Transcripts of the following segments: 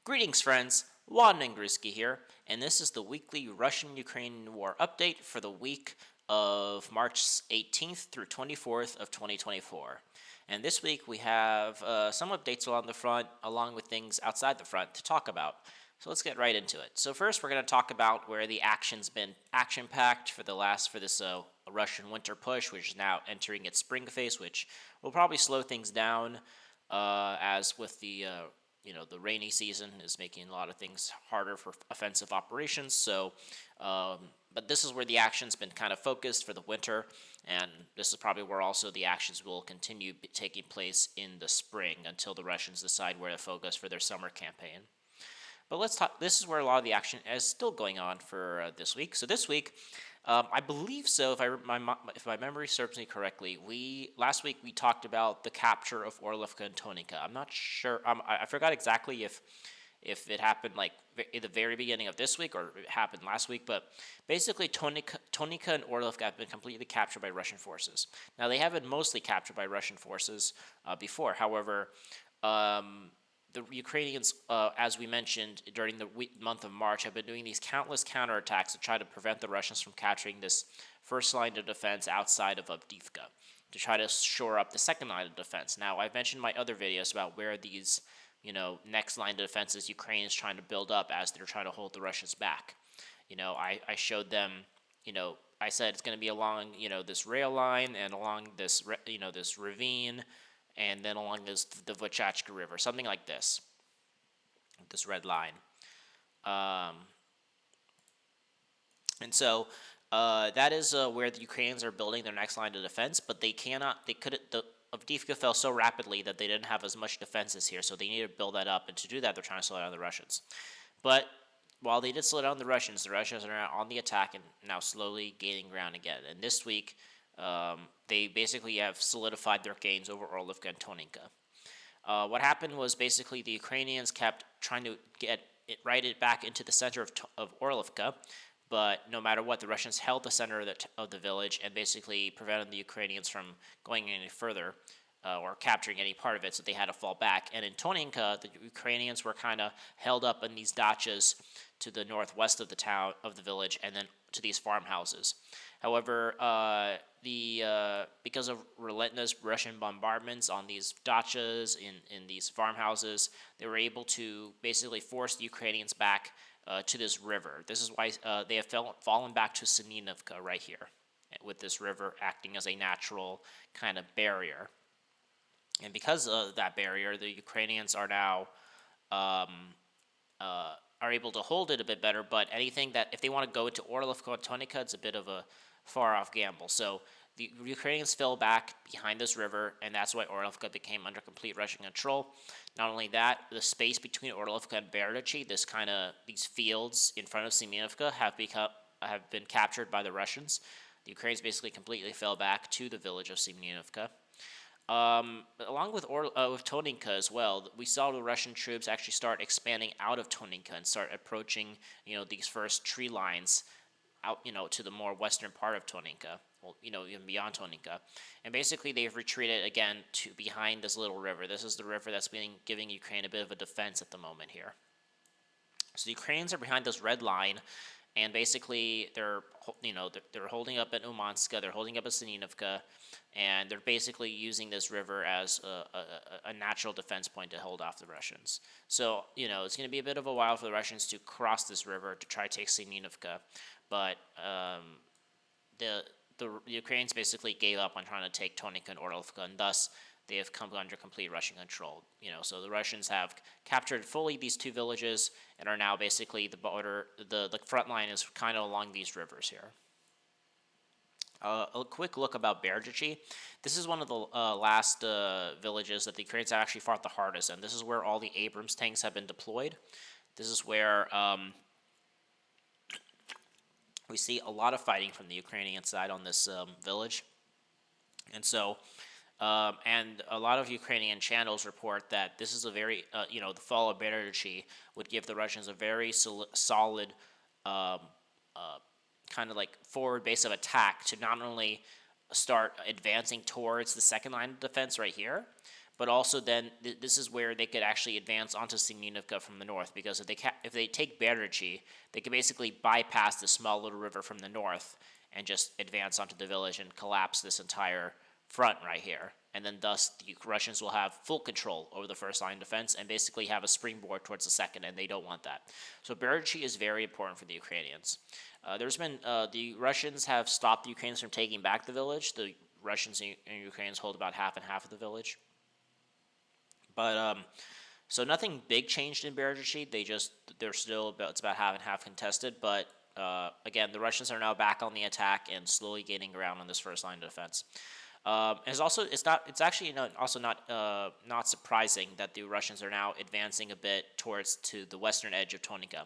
Greetings, friends. Juan Ingriski here, and this is the weekly Russian-Ukrainian War update for the week of March 18th through 24th of 2024. And this week we have some updates along the front, along with things outside the front to talk about. So let's get right into it. So first, we're going to talk about where the action's been action-packed for this Russian winter push, which is now entering its spring phase, which will probably slow things down, as with the rainy season is making a lot of things harder for offensive operations. So, but this is where the action's been kind of focused for the winter, and this is probably where also the actions will continue taking place in the spring until the Russians decide where to focus for their summer campaign. But let's talk. This is where a lot of the action is still going on for this week. So this week, I believe so. If my memory serves me correctly, last week we talked about the capture of Orlovka and Tonika. I'm not sure. I forgot exactly if it happened like in the very beginning of this week or it happened last week. But basically, Tonika and Orlovka have been completely captured by Russian forces. Now they have been mostly captured by Russian forces before. However, the Ukrainians, as we mentioned during the month of March, have been doing these countless counterattacks to try to prevent the Russians from capturing this first line of defense outside of Avdiivka, to try to shore up the second line of defense. Now, I've mentioned in my other videos about where these, next line of defenses Ukraine is trying to build up as they're trying to hold the Russians back. I showed them, I said it's going to be along, this rail line and along this, this ravine, and then along the Vochachka River, something like this red line. And so that is where the Ukrainians are building their next line of defense, but Avdiivka fell so rapidly that they didn't have as much defenses here, so they need to build that up, and to do that, they're trying to slow down the Russians. But while they did slow down the Russians are now on the attack and now slowly gaining ground again. And this week, they basically have solidified their gains over Orlovka and Tonika. What happened was basically the Ukrainians kept trying to get it back into the center of Orlovka, but no matter what, the Russians held the center of the village and basically prevented the Ukrainians from going any further or capturing any part of it, so they had to fall back. And in Toninka, the Ukrainians were kind of held up in these dachas to the northwest of the village, and then to these farmhouses. However, because of relentless Russian bombardments on these dachas in these farmhouses, they were able to basically force the Ukrainians back to this river. This is why they have fallen back to Sinivka right here, with this river acting as a natural kind of barrier. And because of that barrier, the Ukrainians are now are able to hold it a bit better. But anything that, if they want to go into Orlovka and Tonika, it's a bit of a far-off gamble. So the Ukrainians fell back behind this river, and that's why Orlovka became under complete Russian control. Not only that, the space between Orlovka and Berdichi, these fields in front of Semyonovka, have been captured by the Russians. The Ukrainians basically completely fell back to the village of Semyonovka. Along with Toninka as well, we saw the Russian troops actually start expanding out of Toninka and start approaching, these first tree lines out, to the more western part of Toninka, well, even beyond Toninka. And basically they've retreated again to behind this little river. This is the river that's giving Ukraine a bit of a defense at the moment here. So the Ukrainians are behind this red line, and basically they're holding up at Umanska, they're holding up at Sinivka, and they're basically using this river as a natural defense point to hold off the Russians. So, it's going to be a bit of a while for the Russians to cross this river to try to take Sinivka, but the Ukrainians basically gave up on trying to take Tonika and Orlovka, and thus they have come under complete Russian control. So the Russians have captured fully these two villages and are now basically the border. The front line is kind of along these rivers here. A quick look about Berdichi. This is one of the last villages that the Ukrainians have actually fought the hardest, and this is where all the Abrams tanks have been deployed. This is where we see a lot of fighting from the Ukrainian side on this village. And so, and a lot of Ukrainian channels report that this is a very, the fall of Berdichi would give the Russians a very solid kind of like forward base of attack to not only start advancing towards the second line of defense right here, but also then this is where they could actually advance onto Sinivka from the north, because if they take Berdichi, they could basically bypass this small little river from the north and just advance onto the village and collapse this entire front right here. And then thus the Russians will have full control over the first line defense and basically have a springboard towards the second, and they don't want that. So Berdichi is very important for the Ukrainians. The Russians have stopped the Ukrainians from taking back the village. The Russians and Ukrainians hold about half and half of the village. But so nothing big changed in Berdichi. It's about half and half contested. But again, the Russians are now back on the attack and slowly gaining ground on this first line of defense. Not surprising that the Russians are now advancing a bit to the western edge of Tonika.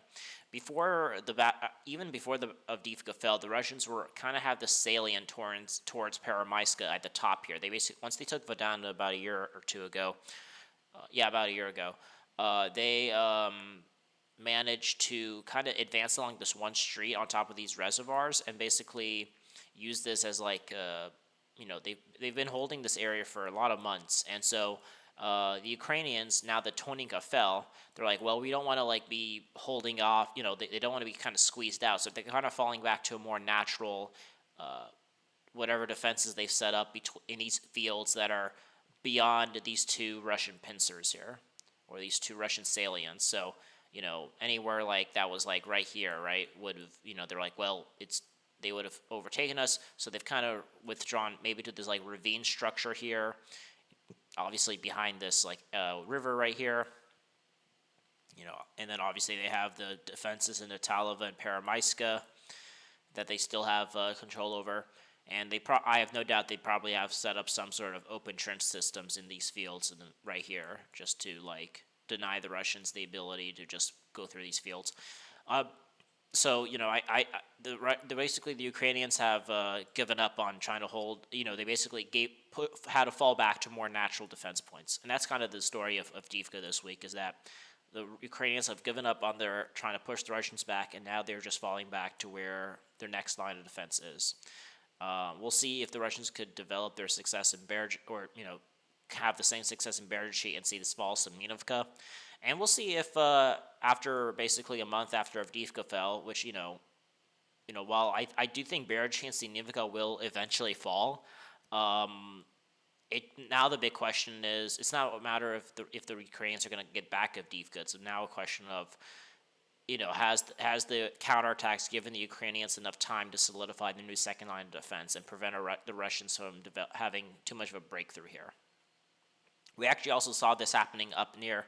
Even before the Avdiivka fell, the Russians were kind of have the salient towards Peremyska at the top here. They basically, once they took Vedana about a year or two ago, they managed to kind of advance along this one street on top of these reservoirs and basically use this as they've been holding this area for a lot of months, and so the Ukrainians, now that Tonika fell, they're like, well, we don't want to be holding off. They don't want to be kind of squeezed out, so they're kind of falling back to a more natural, whatever defenses they've set up in these fields that are beyond these two Russian pincers here, or these two Russian salients. So anywhere that was right here, right, would have they're like, well, they would have overtaken us, so they've kind of withdrawn maybe to this ravine structure here, obviously behind this river right here, and then obviously they have the defenses in Italova and Peremyska that they still have control over, and I have no doubt they probably have set up some sort of open trench systems in these fields right here, just to deny the Russians the ability to just go through these fields. So basically the Ukrainians have given up on trying to hold. They basically had to fall back to more natural defense points, and that's kind of the story of Avdiivka this week. Is that the Ukrainians have given up on their trying to push the Russians back, and now they're just falling back to where their next line of defense is. We'll see if the Russians could develop their success in Berdichi, or have the same success in Berdichi and see this fall Semyonovka. And we'll see if after basically a month after Avdiivka fell, which while I do think Berdichi and Semyonovka will eventually fall, now the big question is, it's not a matter of if the Ukrainians are going to get back Avdiivka. It's now a question of has the counterattacks given the Ukrainians enough time to solidify the new second line of defense and prevent the Russians from having too much of a breakthrough here. We actually also saw this happening up near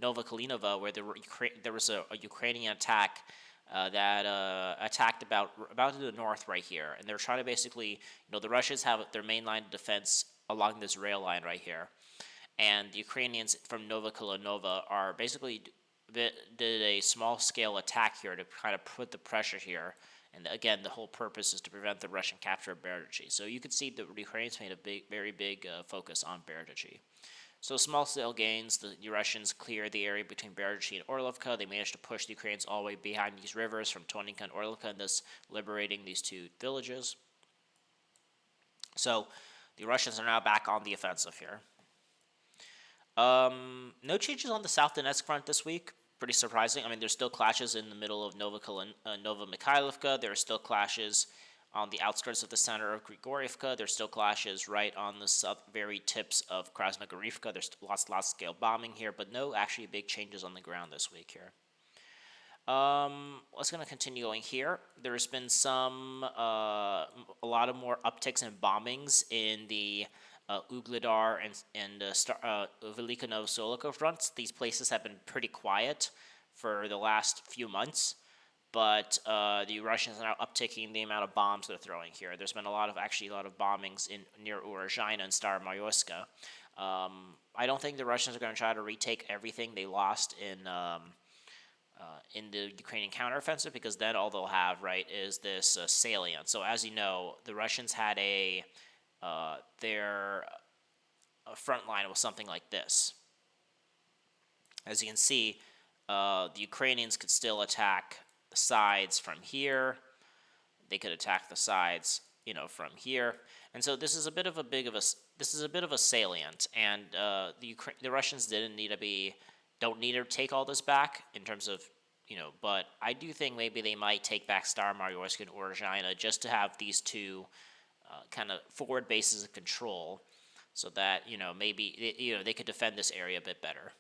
Novokalinova, where there was a Ukrainian attack that attacked about to the north right here, and they're trying to basically, the Russians have their main line of defense along this rail line right here, and the Ukrainians from Novokalinova are basically did a small scale attack here to kind of put the pressure here. And again, the whole purpose is to prevent the Russian capture of Berdichi. So you could see the Ukrainians made a very big focus on Berdichi. So small scale gains, the Russians cleared the area between Berdichi and Orlovka. They managed to push the Ukrainians all the way behind these rivers from Tonika and Orlovka, and thus liberating these two villages. So the Russians are now back on the offensive here. No changes on the South Donetsk front this week. Pretty surprising. I mean, there's still clashes in the middle of Novomikhailivka. There are still clashes on the outskirts of the center of Grigorievka. There's still clashes right on the very tips of Krasnogorivka. There's lots of scale bombing here, but no actually big changes on the ground this week here. Let's going to continue going here. There's been a lot of more upticks in bombings in the Ugledar and Velika Novosoloko fronts. These places have been pretty quiet for the last few months, but the Russians are now upticking the amount of bombs they're throwing here. There's been a lot of bombings near Urozhaina and Staromayorska. I don't think the Russians are going to try to retake everything they lost in the Ukrainian counteroffensive, because then all they'll have, right, is this salient. So as you know, the Russians had their front line was something like this. As you can see, the Ukrainians could still attack the sides from here. They could attack the sides, from here. And so this is a bit of a this is a bit of a salient, and the Russians don't need to take all this back in terms of but I do think maybe they might take back Staromorsk and Orozhina just to have these two kind of forward bases of control, so that maybe they could defend this area a bit better.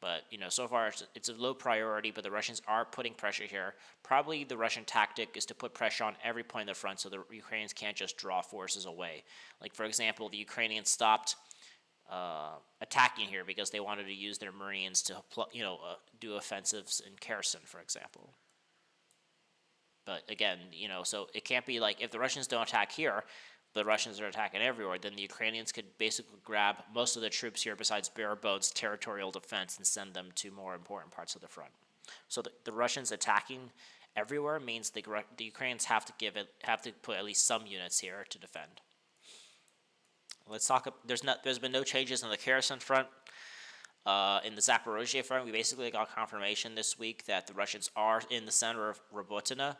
But so far it's a low priority. But the Russians are putting pressure here. Probably the Russian tactic is to put pressure on every point in the front, so the Ukrainians can't just draw forces away. Like for example, the Ukrainians stopped attacking here because they wanted to use their Marines to do offensives in Kherson, for example. But again, so it can't be like if the Russians don't attack here, the Russians are attacking everywhere, then the Ukrainians could basically grab most of the troops here besides bare bones territorial defense and send them to more important parts of the front. So the Russians attacking everywhere means the Ukrainians have to put at least some units here to defend. Let's talk. There's been no changes on the Kherson front. In the Zaporozhye front, we basically got confirmation this week that the Russians are in the center of Robotina.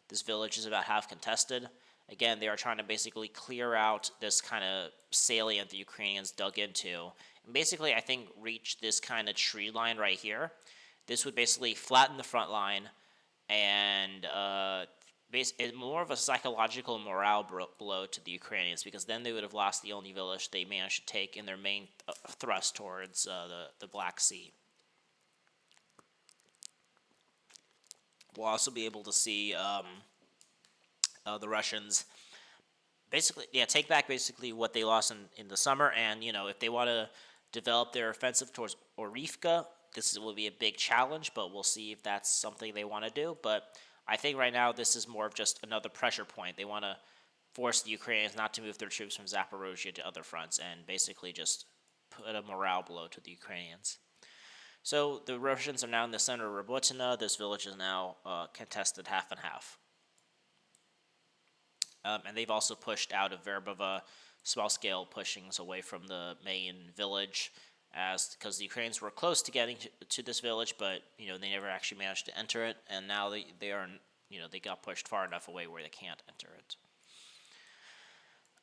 This village is about half contested. Again, they are trying to basically clear out this kind of salient the Ukrainians dug into. And basically, I think, reach this kind of tree line right here. This would basically flatten the front line and it's more of a psychological morale blow to the Ukrainians, because then they would have lost the only village they managed to take in their main thrust towards the Black Sea. We'll also be able to see the Russians basically, take back basically what they lost in the summer, and if they want to develop their offensive towards Orivka, this will be a big challenge, but we'll see if that's something they want to do. But I think right now this is more of just another pressure point. They want to force the Ukrainians not to move their troops from Zaporozhye to other fronts, and basically just put a morale blow to the Ukrainians. So the Russians are now in the center of Robotina. This village is now contested half and half. And they've also pushed out of Verbova, small-scale pushings away from the main village, because the Ukrainians were close to getting to this village, but they never actually managed to enter it, and now they are they got pushed far enough away where they can't enter it.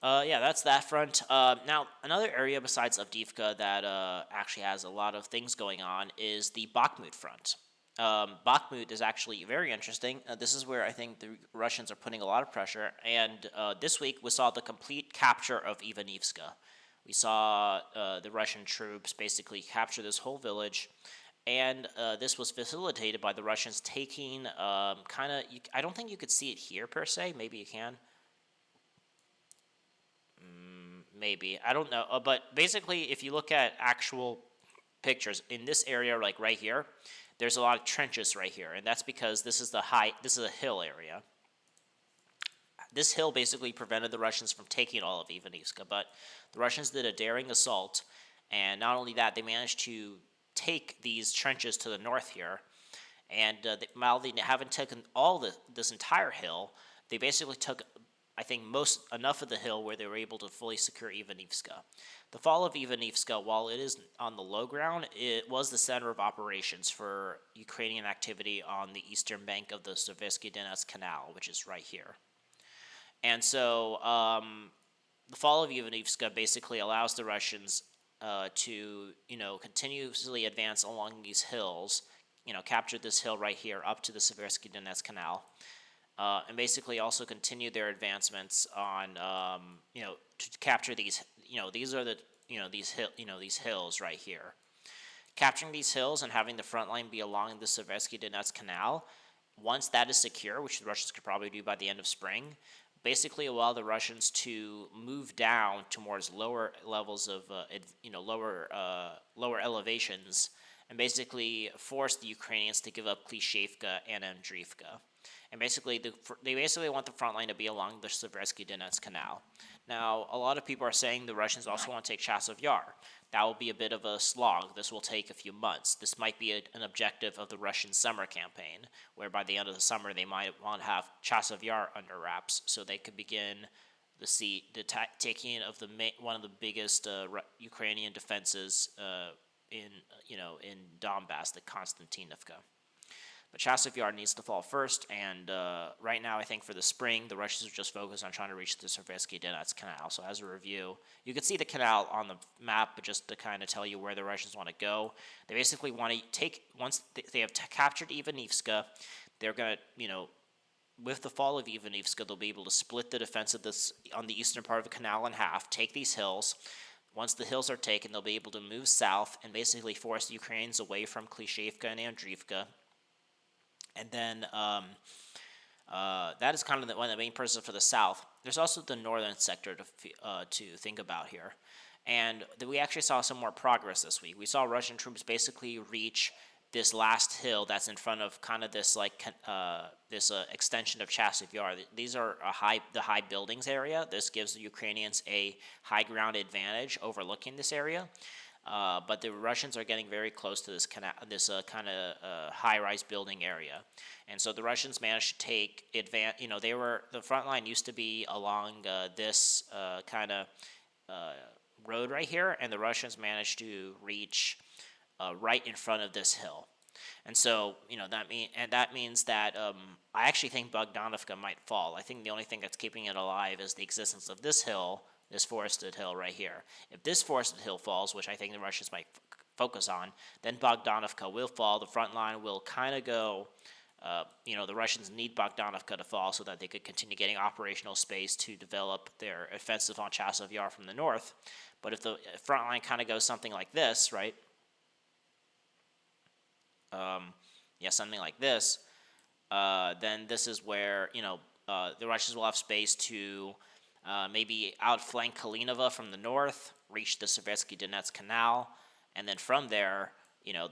That's that front. Now, another area besides Avdiivka that actually has a lot of things going on is the Bakhmut front. Bakhmut is actually very interesting. This is where I think the Russians are putting a lot of pressure, and this week we saw the complete capture of Ivanivska. We saw the Russian troops basically capture this whole village, and this was facilitated by the Russians taking I don't think you could see it here per se. Maybe you can. Maybe. I don't know. But basically, if you look at actual pictures in this area, like right here, there's a lot of trenches right here, and that's because this is a hill area. This hill basically prevented the Russians from taking all of Ivanivska, but the Russians did a daring assault, and not only that, they managed to take these trenches to the north here, and while they haven't taken this entire hill, they basically took, I think, enough of the hill where they were able to fully secure Ivanivska. The fall of Ivanivska, while it is on the low ground, it was the center of operations for Ukrainian activity on the eastern bank of the Seversky Donetsk Canal, which is right here. And so the fall of Ivanivska basically allows the Russians to continuously advance along these hills, capture this hill right here up to the Seversky Donetsk Canal. And basically also continue their advancements on, to capture these, these are these hills right here. Capturing these hills and having the front line be along the Seversky Donetsk Canal, once that is secure, which the Russians could probably do by the end of spring, basically allow the Russians to move down towards lower levels of, lower elevations, and basically force the Ukrainians to give up Klishevka and Andriivka. And basically, they basically want the front line to be along the Seversky Donetsk Canal. Now, a lot of people are saying the Russians also want to take Chasiv Yar. That will be a bit of a slog. This will take a few months. This might be an objective of the Russian summer campaign, where by the end of the summer they might want to have Chasiv Yar under wraps, so they could begin the taking of one of the biggest Ukrainian defenses in Donbass, the Konstantinovka. But Chasiv Yar needs to fall first, and right now I think for the spring, the Russians are just focused on trying to reach the Seversky Donetsk Canal. So as a review, you can see the canal on the map, but just to kind of tell you where the Russians want to go, they basically want to take, once they have captured Ivanivska, they're going to, with the fall of Ivanivska, they'll be able to split the defense of this on the eastern part of the canal in half, take these hills. Once the hills are taken, they'll be able to move south and basically force the Ukrainians away from Klishchiivka and Andriivka. And then that is kind of one of the main purposes for the south. There's also the northern sector to think about here. And we actually saw some more progress this week. We saw Russian troops basically reach this last hill that's in front of kind of this extension of Chasiv Yar. These are the high buildings area. This gives the Ukrainians a high ground advantage overlooking this area. But the Russians are getting very close to this kind of high-rise building area, and so the Russians managed to take advantage. The front line used to be along this kind of road right here, and the Russians managed to reach right in front of this hill. And so, that means that I actually think Bogdanovka might fall. I think the only thing that's keeping it alive is the existence of this hill, this forested hill right here. If this forested hill falls, which I think the Russians might focus on, then Bogdanovka will fall. The front line will kind of go, the Russians need Bogdanovka to fall so that they could continue getting operational space to develop their offensive on Chasiv Yar from the north. But if the front line kind of goes something like this, right? Something like this, then this is where, the Russians will have space to maybe outflank Kalinova from the north, reach the Seversky Donetsk Canal, and then from there,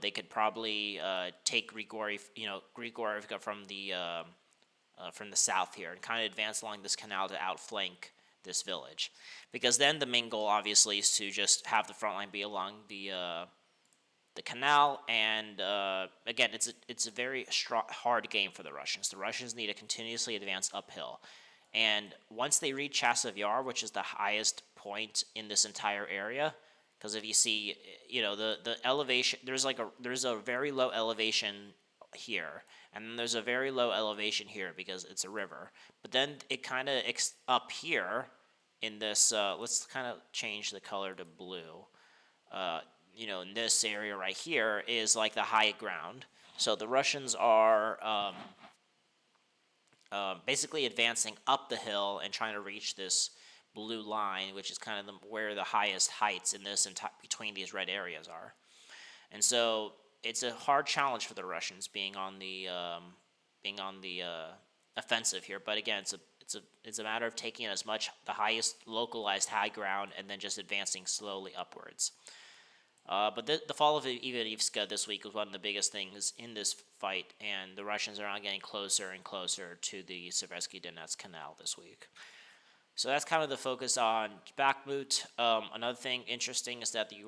they could probably take Grigorivka from the south here and kind of advance along this canal to outflank this village. Because then the main goal, obviously, is to just have the front line be along the canal, and again, it's a very hard game for the Russians. The Russians need to continuously advance uphill, and once they reach Chasiv Yar, which is the highest point in this entire area, because if you see, the elevation, there's a very low elevation here, and then there's a very low elevation here because it's a river. But then it kind of up here in this. Let's kind of change the color to blue. In this area right here is like the high ground. So the Russians are basically advancing up the hill and trying to reach this blue line, which is kind of where the highest heights in this between these red areas are. And so it's a hard challenge for the Russians being on the offensive here. But again, it's a matter of taking as much the highest localized high ground and then just advancing slowly upwards. But the fall of Ivanivska this week was one of the biggest things in this fight, and the Russians are now getting closer and closer to the Seversky Donetsk Canal this week. So that's kind of the focus on Bakhmut. Another thing interesting is that the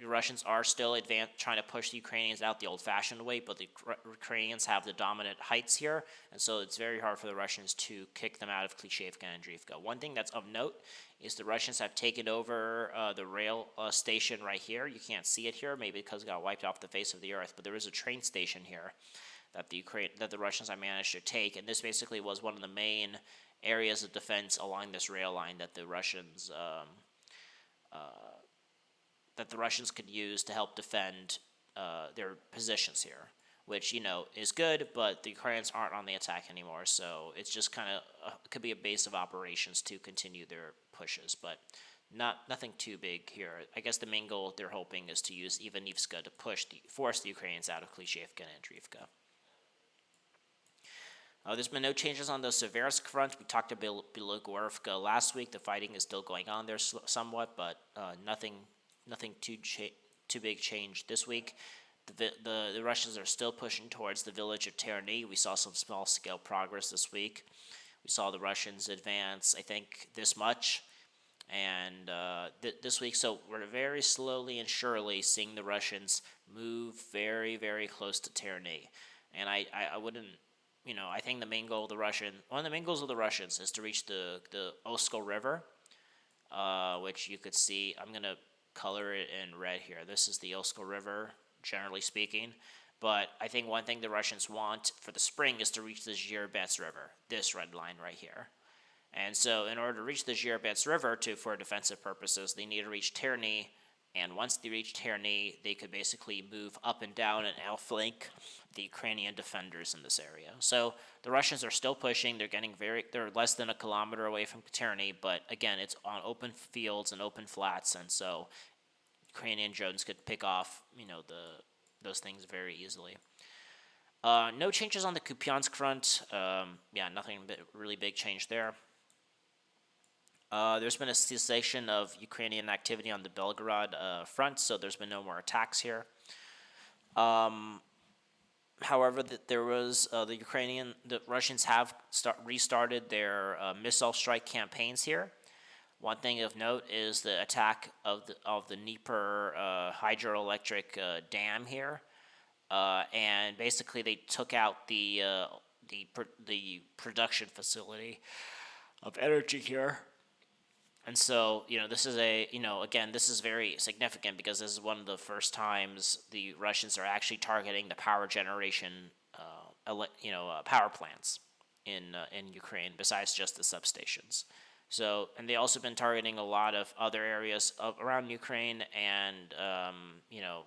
Russians are still trying to push the Ukrainians out the old-fashioned way, but the Ukrainians have the dominant heights here, and so it's very hard for the Russians to kick them out of Klishchiivka and Andriivka. One thing that's of note is the Russians have taken over the rail station right here. You can't see it here, maybe because it got wiped off the face of the earth, but there is a train station here that the Russians have managed to take, and this basically was one of the main areas of defense along this rail line that the Russians could use to help defend their positions here, which is good, but the Ukrainians aren't on the attack anymore, so it's just kind of could be a base of operations to continue their pushes, but nothing too big here. I guess the main goal they're hoping is to use Ivanivska to force the Ukrainians out of Klishchiivka and Andriivka. There's been no changes on the Seversk front. We talked about Bilogorivka last week. The fighting is still going on there somewhat, but nothing too big change this week. The Russians are still pushing towards the village of Terny. We saw some small-scale progress this week. We saw the Russians advance, I think, this much, and this week. So we're very slowly and surely seeing the Russians move very, very close to Terny. And I wouldn't. I think one of the main goals of the Russians is to reach the Oskol River, which you could see. I'm going to color it in red here. This is the Oskol River, generally speaking. But I think one thing the Russians want for the spring is to reach the Zhirabets River, this red line right here. And so in order to reach the Zhirabets River for defensive purposes, they need to reach Terny. And once they reach Terny, they could basically move up and down and outflank the Ukrainian defenders in this area. So the Russians are still pushing. They're less than a kilometer away from Terny, but again, it's on open fields and open flats, and so Ukrainian drones could pick off, those things very easily. No changes on the Kupiansk front. Nothing really big change there. There's been a cessation of Ukrainian activity on the Belgorod front, so there's been no more attacks here. However, the Russians have restarted their missile strike campaigns here. One thing of note is the attack of the Dnieper hydroelectric dam here, and basically they took out the production facility of energy here. And so, this is this is very significant because this is one of the first times the Russians are actually targeting the power generation, power plants in Ukraine besides just the substations. So, and they also been targeting a lot of other areas around Ukraine, and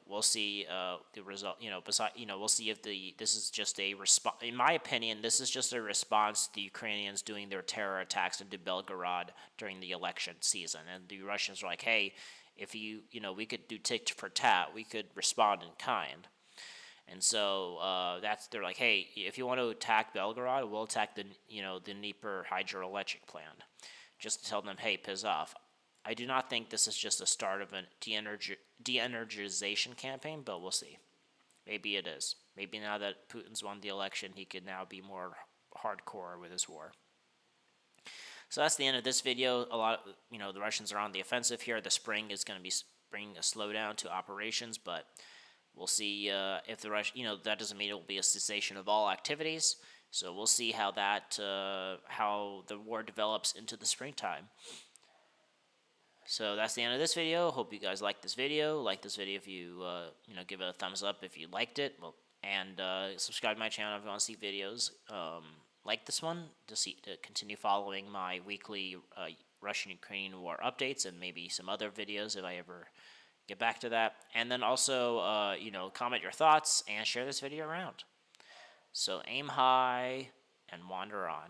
we'll see the result. We'll see if this is just a response. In my opinion, this is just a response to the Ukrainians doing their terror attacks into Belgorod during the election season, and the Russians are like, hey, if we could do tit for tat, we could respond in kind. And so they're like, hey, if you want to attack Belgorod, we'll attack the Dnieper hydroelectric plant. Just to tell them, hey, piss off. I do not think this is just the start of a de-energization campaign, but we'll see. Maybe it is. Maybe now that Putin's won the election, he could now be more hardcore with his war. So that's the end of this video. The Russians are on the offensive here. The spring is going to be bringing a slowdown to operations, but we'll see if the that doesn't mean it will be a cessation of all activities. So we'll see how the war develops into the springtime. So that's the end of this video. Hope you guys liked this video. Like this video if you give it a thumbs up if you liked it. And subscribe to my channel if you want to see videos like this one to continue following my weekly Russian-Ukrainian war updates and maybe some other videos if I ever get back to that. And then also comment your thoughts and share this video around. So aim high and wander on.